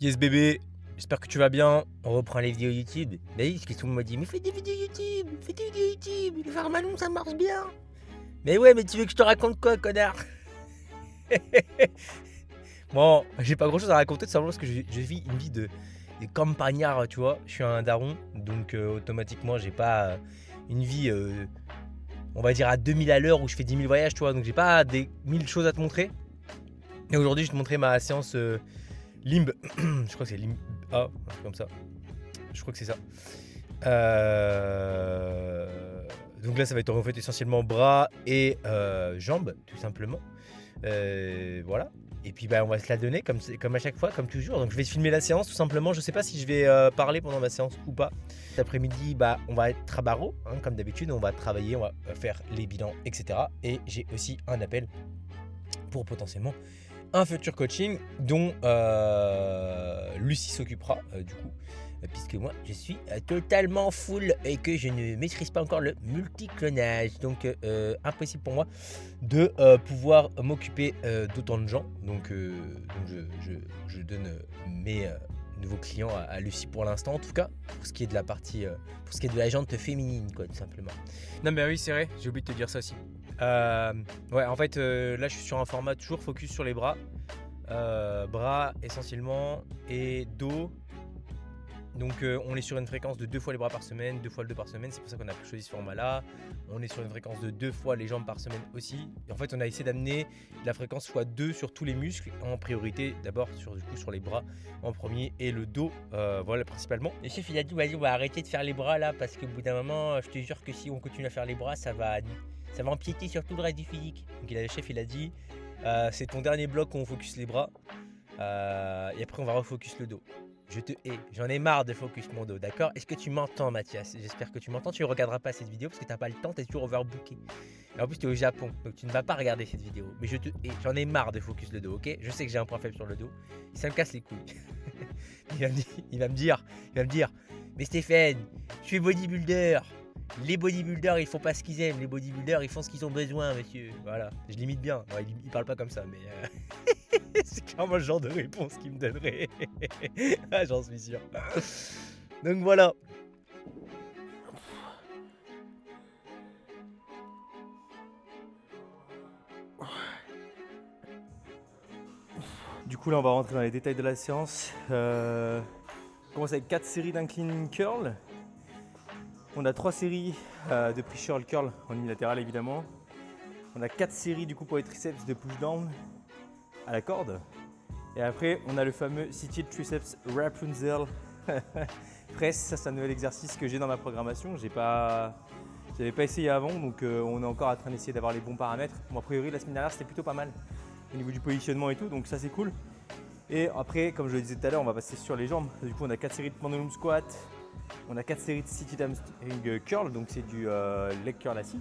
Yes bébé, j'espère que tu vas bien. On reprend les vidéos YouTube. Bah oui, parce que tout le monde m'a dit, mais fais des vidéos YouTube, fais des vidéos YouTube, le Farmalon ça marche bien. Mais ouais, mais tu veux que je te raconte quoi, connard? Bon, j'ai pas grand chose à raconter, tout simplement parce que je vis une vie de campagnard, tu vois. Je suis un daron, donc automatiquement, j'ai pas une vie, on va dire, à 2000 à l'heure où je fais 10 000 voyages, tu vois. Donc j'ai pas des 1000 choses à te montrer. Et aujourd'hui, je vais te montrer ma séance Limb. Je crois que c'est Limb A, un truc comme ça. Je crois que c'est ça. Donc là, ça va être en fait essentiellement bras et jambes, tout simplement. Voilà. Et puis bah, on va se la donner comme à chaque fois, comme toujours. Donc je vais filmer la séance tout simplement. Je sais pas si je vais parler pendant ma séance ou pas. Cet après-midi, bah, on va être à barreau, hein, comme d'habitude. On va travailler, on va faire les bilans, etc. Et j'ai aussi un appel pour potentiellement un futur coaching dont Lucie s'occupera du coup, puisque moi je suis totalement full et que je ne maîtrise pas encore le multiclonage, donc impossible pour moi de pouvoir m'occuper d'autant de gens, donc je donne mes nouveaux clients à Lucie pour l'instant, en tout cas pour ce qui est de la partie pour ce qui est de la jante féminine, quoi, tout simplement. Non mais oui, c'est vrai, j'ai oublié de te dire ça aussi. Ouais, en fait, là, je suis sur un format toujours focus sur les bras. Bras essentiellement et dos. Donc, on est sur une fréquence de 2 fois les bras par semaine, 2 fois le dos par semaine. C'est pour ça qu'on a choisi ce format-là. On est sur une fréquence de 2 fois les jambes par semaine aussi. Et en fait, on a essayé d'amener la fréquence x2 sur tous les muscles en priorité. D'abord, sur les bras en premier et le dos, voilà, principalement. Le chef, il a dit, vas-y, on va arrêter de faire les bras là parce qu'au bout d'un moment, je te jure que si on continue à faire les bras, ça va empiéter sur tout le reste du physique. Donc le chef, il a dit, c'est ton dernier bloc où on focus les bras. Et après, on va refocus le dos. Je te hais, j'en ai marre de focus mon dos, d'accord? Est-ce que tu m'entends, Mathias? J'espère que tu m'entends. Tu ne regarderas pas cette vidéo parce que tu n'as pas le temps, tu es toujours overbooké. Et en plus, tu es au Japon, donc tu ne vas pas regarder cette vidéo. Mais je te hais, j'en ai marre de focus le dos, ok? Je sais que j'ai un point faible sur le dos. Ça me casse les couilles. il va me dire, mais Stéphane, je suis bodybuilder. Les bodybuilders, ils font pas ce qu'ils aiment. Les bodybuilders, ils font ce qu'ils ont besoin, monsieur. Voilà, je limite bien. Non, il parle pas comme ça, mais c'est clairement le genre de réponse qu'il me donnerait. Ah, j'en suis sûr. Donc voilà. Du coup, là, on va rentrer dans les détails de la séance. On commence avec 4 séries d'incline curl. On a 3 séries de pre-curl curl en unilatéral, évidemment. On a 4 séries du coup pour les triceps de push down à la corde. Et après, on a le fameux seated triceps Rapunzel press. Ça, c'est un nouvel exercice que j'ai dans ma programmation. J'avais pas essayé avant, donc on est encore en train d'essayer d'avoir les bons paramètres. Bon, a priori, la semaine dernière, c'était plutôt pas mal au niveau du positionnement et tout, donc ça, c'est cool. Et après, comme je le disais tout à l'heure, on va passer sur les jambes. Du coup, on a 4 séries de pendulum squat. On a 4 séries de seated hamstring curl, donc c'est du leg curl assis.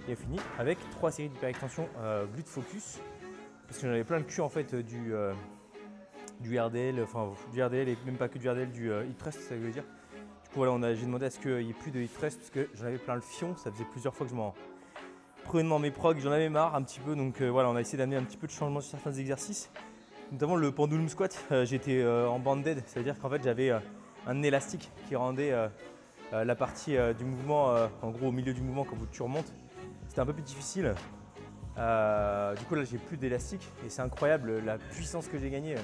Et on finit avec 3 séries d'hyperextension glute focus. Parce que j'en avais plein le cul en fait du RDL, enfin du RDL et même pas que du RDL, du hip thrust, ça veut dire. Du coup voilà, j'ai demandé à ce qu'il n'y ait plus de hip thrust parce que j'en avais plein le fion, ça faisait plusieurs fois que je m'en prenais dans mes progs, j'en avais marre un petit peu, donc voilà, on a essayé d'amener un petit peu de changement sur certains exercices. Notamment le pendulum squat, j'étais en banded, ça veut dire qu'en fait j'avais un élastique qui rendait la partie du mouvement, en gros au milieu du mouvement quand tu remontes. C'était un peu plus difficile. Du coup là j'ai plus d'élastique et c'est incroyable la puissance que j'ai gagnée.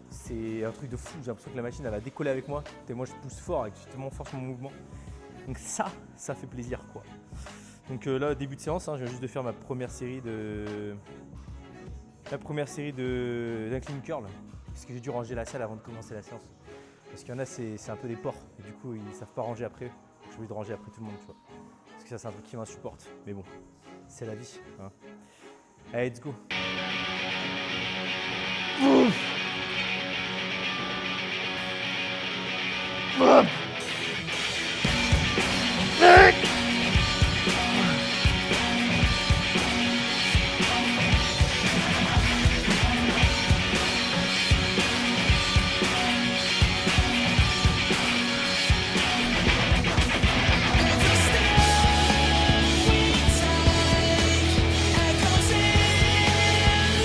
C'est un truc de fou, j'ai l'impression que la machine elle va décoller avec moi. Et moi je pousse fort et que je tellement force mon mouvement. Donc ça fait plaisir quoi. Donc là début de séance, je viens juste de faire ma première série d'incline curl. Parce que j'ai dû ranger la salle avant de commencer la séance. Parce qu'il y en a c'est un peu des porcs et du coup ils savent pas ranger après. J'ai envie de ranger après tout le monde, tu vois. Parce que ça c'est un truc qui m'insupporte. Mais bon, c'est la vie. Hein. Allez, let's go.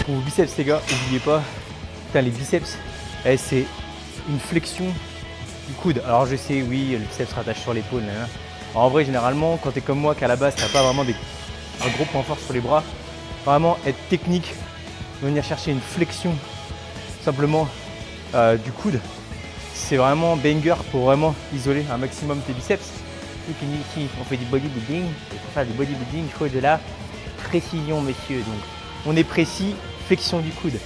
Pour vos biceps les gars, n'oubliez pas, putain les biceps, c'est une flexion du coude. Alors je sais, oui, le biceps se rattache sur l'épaule. En vrai, généralement, quand tu es comme moi, qu'à la base, tu n'as pas vraiment un gros point fort sur les bras, vraiment être technique, venir chercher une flexion simplement du coude, c'est vraiment banger pour vraiment isoler un maximum tes biceps. Ici, on fait du bodybuilding, et pour faire du bodybuilding, il faut de la précision, messieurs. Donc, on est précis, flexion du coude.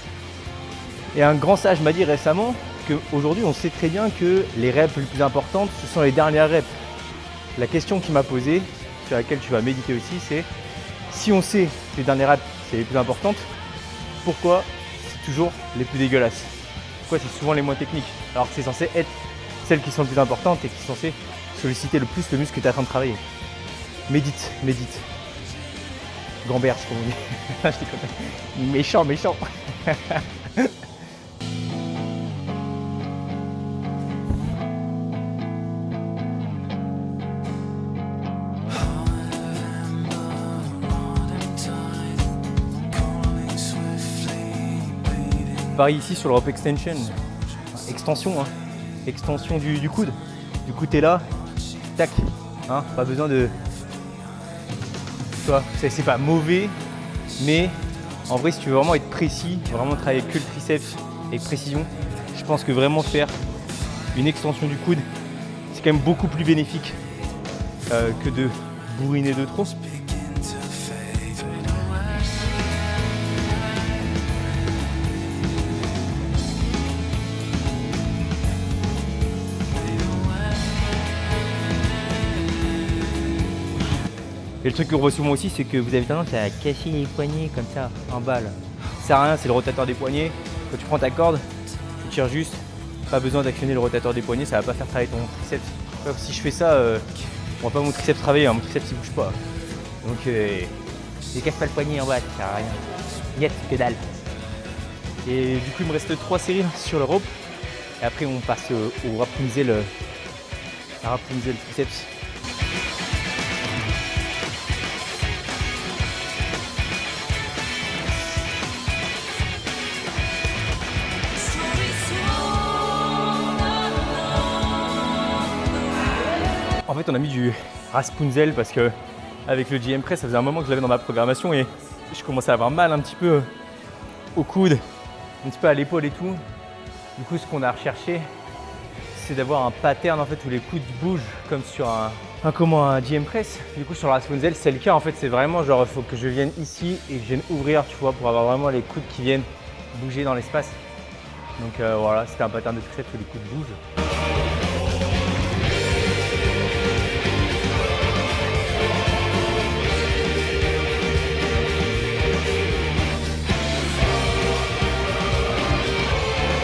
Et un grand sage m'a dit récemment qu'aujourd'hui, on sait très bien que les reps les plus importantes, ce sont les dernières reps. La question qu'il m'a posée, sur laquelle tu vas méditer aussi, c'est si on sait que les dernières reps, c'est les plus importantes, pourquoi c'est toujours les plus dégueulasses? Pourquoi c'est souvent les moins techniques? Alors que c'est censé être celles qui sont les plus importantes et qui sont censées solliciter le plus le muscle que tu es en train de travailler. Médite, médite. Gamberge, comme on dit. Je déconne. Méchant, méchant. Pareil ici sur le rope extension. Extension, hein. Extension du coude. Du coup, tu es là, tac, hein, pas besoin de. Tu vois, c'est pas mauvais, mais en vrai, si tu veux vraiment être précis, vraiment travailler que le triceps avec précision, je pense que vraiment faire une extension du coude, c'est quand même beaucoup plus bénéfique que de bourriner de trop. Et le truc qu'on voit souvent aussi, c'est que vous avez tendance à casser les poignets comme ça, en balle. Ça sert à rien, c'est le rotateur des poignets. Quand tu prends ta corde, tu tires juste. Pas besoin d'actionner le rotateur des poignets, ça va pas faire travailler ton triceps. Si je fais ça, on va pas mon triceps travailler, hein, mon triceps il bouge pas. Donc, je casse pas le poignet en bas, ça sert à rien. Niet, que dalle. Et du coup, il me reste 3 séries sur le rope. Et après, on passe au Rapunzel, Rapunzel triceps. En fait, on a mis du Rapunzel parce que avec le GM Press, ça faisait un moment que je l'avais dans ma programmation et je commençais à avoir mal un petit peu au coude, un petit peu à l'épaule et tout. Du coup, ce qu'on a recherché, c'est d'avoir un pattern en fait où les coudes bougent comme sur un GM Press. Du coup, sur le Rapunzel, c'est le cas. En fait, c'est vraiment genre il faut que je vienne ici et que je vienne ouvrir, tu vois, pour avoir vraiment les coudes qui viennent bouger dans l'espace. Donc voilà, c'était un pattern de triceps où les coudes bougent.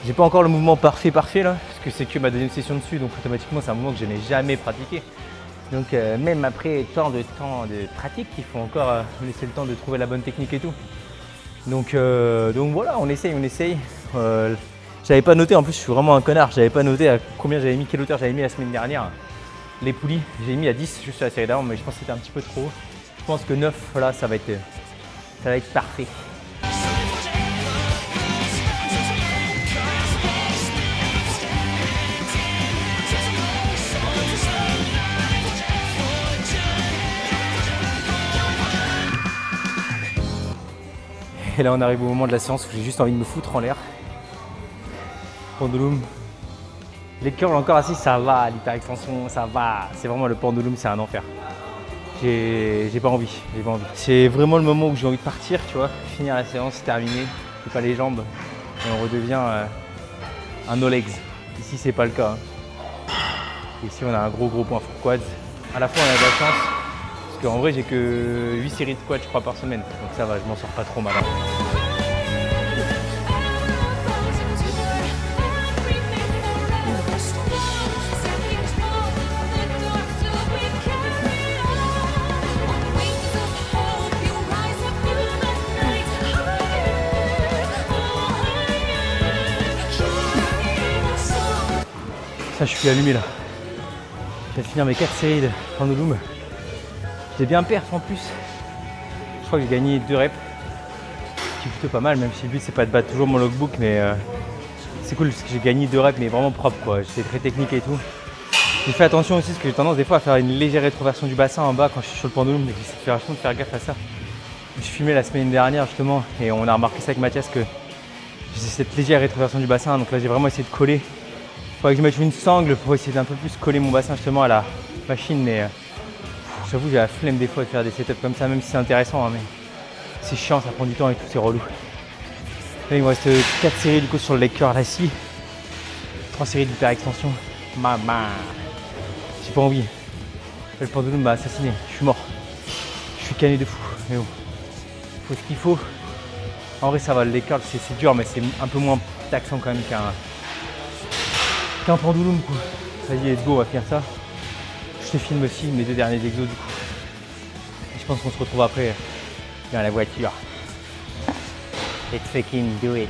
J'ai pas encore le mouvement parfait là, parce que c'est que ma deuxième session dessus, donc automatiquement c'est un mouvement que je n'ai jamais pratiqué. Donc même après tant de pratique, il faut encore me laisser le temps de trouver la bonne technique et tout. Donc voilà, on essaye. J'avais pas noté, en plus je suis vraiment un connard, j'avais pas noté à combien j'avais mis, quelle hauteur j'avais mis la semaine dernière. Les poulies, j'ai mis à 10 juste sur la série d'avant, mais je pense que c'était un petit peu trop haut. Je pense que 9 là, ça va être parfait. Et là on arrive au moment de la séance où j'ai juste envie de me foutre en l'air. Pendulum. Les curls encore assis, ça va, l'hyperextension, ça va. C'est vraiment le pendulum, c'est un enfer. J'ai pas envie. C'est vraiment le moment où j'ai envie de partir, tu vois, finir la séance, terminer, je fais pas les jambes et on redevient un no legs. Ici c'est pas le cas. Ici on a un gros point for quads. À la fois on a de la chance. Parce qu'en vrai, j'ai que 8 séries de quads, je crois, par semaine. Donc ça va, je m'en sors pas trop mal. Ça, je suis allumé là. Je vais finir mes 4 séries de pendulum. J'ai bien perf en plus. Je crois que j'ai gagné 2 reps. Ce qui est plutôt pas mal, même si le but c'est pas de battre toujours mon logbook, mais c'est cool parce que j'ai gagné 2 reps mais vraiment propre quoi. J'étais très technique et tout. J'ai fait attention aussi parce que j'ai tendance des fois à faire une légère rétroversion du bassin en bas quand je suis sur le pendulum, donc j'essaie de faire vachement de faire gaffe à ça. Je filmé la semaine dernière justement et on a remarqué ça avec Mathias que j'ai cette légère rétroversion du bassin, donc là j'ai vraiment essayé de coller. Il faudrait que je mette une sangle pour essayer d'un peu plus coller mon bassin justement à la machine, mais j'avoue j'ai la flemme des fois de faire des setups comme ça, même si c'est intéressant, hein, mais c'est chiant, ça prend du temps et tout, c'est relou. Là il me reste 4 séries du coup sur le leg curl assis, 3 séries d'hyper extension. Maman, j'ai pas envie. Le pendulum m'a assassiné, je suis mort. Je suis canné de fou, mais bon, faut ce qu'il faut. En vrai ça va, le leg curl c'est dur mais c'est un peu moins taxant quand même qu'un pendulum quoi. Vas-y let's go, on va finir ça. Je te filme aussi mes 2 derniers exos du coup. Et je pense qu'on se retrouve après dans la voiture. Let's fucking do it.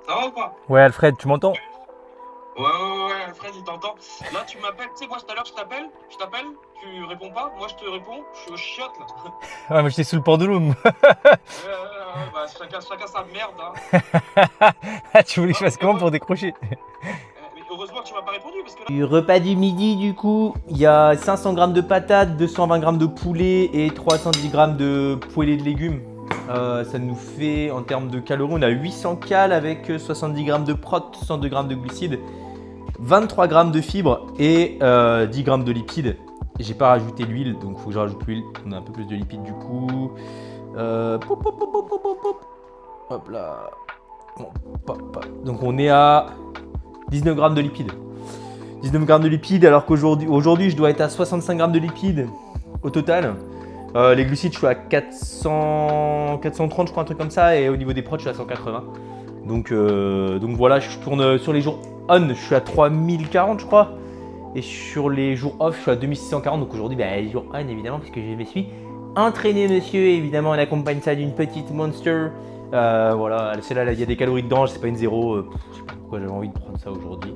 Ça va ou pas? Ouais Alfred, tu m'entends? Ouais, Alfred, il t'entend. Là, tu m'appelles, tu sais quoi, tout à l'heure, je t'appelle, tu réponds pas, moi je te réponds, je suis au chiotte là. Ouais mais j'étais sous le pendulum. Bah, chacun sa merde, hein. Tu voulais que je fasse comment pour décrocher? Mais heureusement que tu m'as pas répondu parce que là. Du repas du midi du coup, il y a 500 g de patates, 220 g de poulet et 310 g de poêlée de légumes. Ça nous fait en termes de calories, on a 800 cal avec 70 g de prot, 102 g de glucides, 23 g de fibres et 10 g de lipides. J'ai pas rajouté l'huile, donc il faut que je rajoute l'huile. On a un peu plus de lipides du coup. Hop là. Bon, donc on est à 19 g de lipides. 19 g de lipides alors qu'aujourd'hui je dois être à 65 g de lipides au total. Les glucides je suis à 430 je crois, un truc comme ça, et au niveau des prods je suis à 180. Donc voilà, je tourne sur les jours on, je suis à 3040 je crois. Et sur les jours off je suis à 2640. Donc aujourd'hui les jours on évidemment puisque je me suis entraîné monsieur. Évidemment on accompagne ça d'une petite Monster. Voilà, celle-là il y a des calories dedans, c'est pas une zéro. Je sais pas pourquoi j'avais envie de prendre ça aujourd'hui.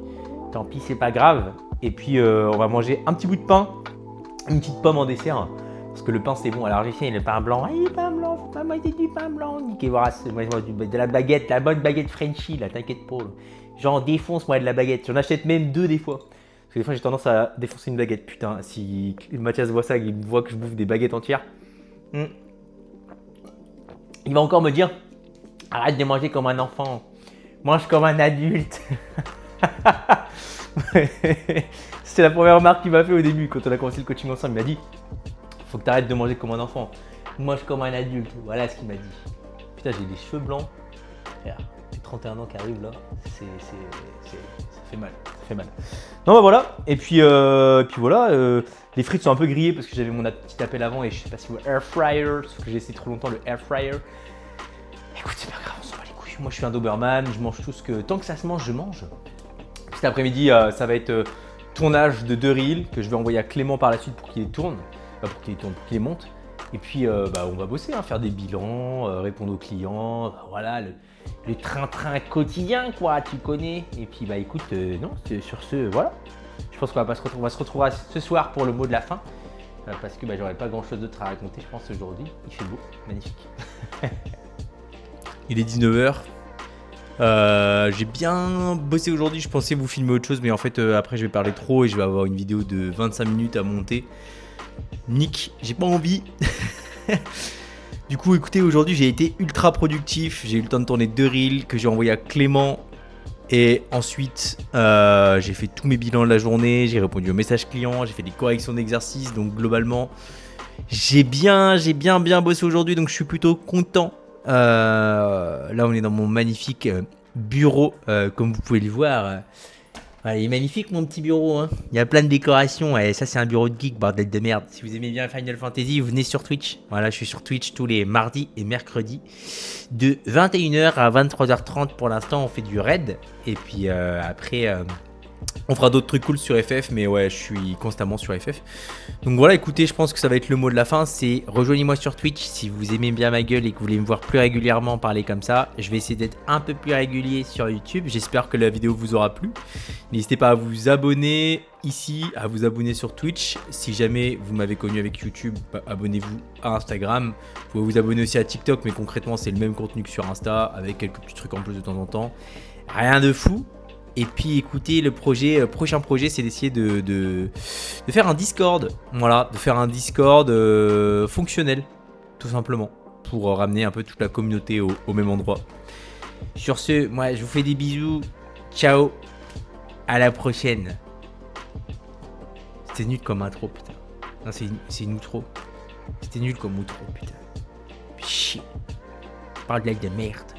Tant pis, c'est pas grave. Et puis on va manger un petit bout de pain, une petite pomme en dessert. Parce que le pain c'est bon. Alors j'ai fait le pain blanc. Ah, le pain blanc, faut pas manger du pain blanc. Niquez moi de la baguette, la bonne baguette Frenchy là, t'inquiète pas. J'en défonce moi de la baguette. J'en achète même 2 des fois. Parce que des fois j'ai tendance à défoncer une baguette. Putain, si Mathias voit ça, il voit que je bouffe des baguettes entières. Il va encore me dire arrête de manger comme un enfant. Mange comme un adulte. C'est la première remarque qu'il m'a fait au début quand on a commencé le coaching ensemble. Il m'a dit faut que tu arrêtes de manger comme un enfant. Mange comme un adulte. Voilà ce qu'il m'a dit. Putain, j'ai des cheveux blancs. J'ai 31 ans qui arrivent là. Ça fait mal. Ça fait mal. Non, bah voilà. Et puis voilà. Les frites sont un peu grillées parce que j'avais mon petit appel avant et je sais pas si le air fryer. Sauf que j'ai essayé trop longtemps le air fryer. Écoute, c'est pas grave, on s'en bat les couilles. Moi, je suis un Doberman. Je mange tout ce que. Tant que ça se mange, je mange. Cet après-midi, ça va être tournage de 2 reels que je vais envoyer à Clément par la suite pour qu'il les tourne. Pour qu'il les monte. Et puis on va bosser, faire des bilans, répondre aux clients, voilà, le train-train quotidien quoi, tu connais. Et puis écoute, non, sur ce, voilà. Je pense qu'on va pas se retrouver, on va se retrouver ce soir pour le mot de la fin. Parce que j'aurais pas grand chose d'autre à raconter, je pense, aujourd'hui. Il fait beau, magnifique. Il est 19h. J'ai bien bossé aujourd'hui, je pensais vous filmer autre chose, mais en fait après je vais parler trop et je vais avoir une vidéo de 25 minutes à monter. Nick, j'ai pas envie. Du coup, écoutez, aujourd'hui j'ai été ultra productif. J'ai eu le temps de tourner 2 reels que j'ai envoyé à Clément. Et ensuite, j'ai fait tous mes bilans de la journée. J'ai répondu aux messages clients. J'ai fait des corrections d'exercices. Donc globalement, j'ai bien bossé aujourd'hui. Donc je suis plutôt content. Là, on est dans mon magnifique bureau, comme vous pouvez le voir. Ouais, il est magnifique mon petit bureau, hein. Il y a plein de décorations. Et ça, c'est un bureau de geek, bordel de merde. Si vous aimez bien Final Fantasy, vous venez sur Twitch. Voilà, je suis sur Twitch tous les mardis et mercredis. De 21h à 23h30 pour l'instant, on fait du raid. Et puis après, on fera d'autres trucs cool sur FF. Mais ouais, je suis constamment sur FF. Donc voilà, écoutez, je pense que ça va être le mot de la fin. C'est rejoignez-moi sur Twitch si vous aimez bien ma gueule et que vous voulez me voir plus régulièrement parler comme ça. Je vais essayer d'être un peu plus régulier sur YouTube. J'espère que la vidéo vous aura plu. N'hésitez pas à vous abonner ici, à vous abonner sur Twitch. Si jamais vous m'avez connu avec YouTube, bah, abonnez-vous à Instagram. Vous pouvez vous abonner aussi à TikTok, mais concrètement, c'est le même contenu que sur Insta, avec quelques petits trucs en plus de temps en temps. Rien de fou. Et puis écoutez, le prochain projet, c'est d'essayer de faire un Discord. Voilà, de faire un Discord fonctionnel, tout simplement, pour ramener un peu toute la communauté au même endroit. Sur ce, moi, je vous fais des bisous. Ciao, à la prochaine. C'était nul comme intro, putain. Non, c'est une outro. C'était nul comme outro, putain. Chier. Parle de blague de merde.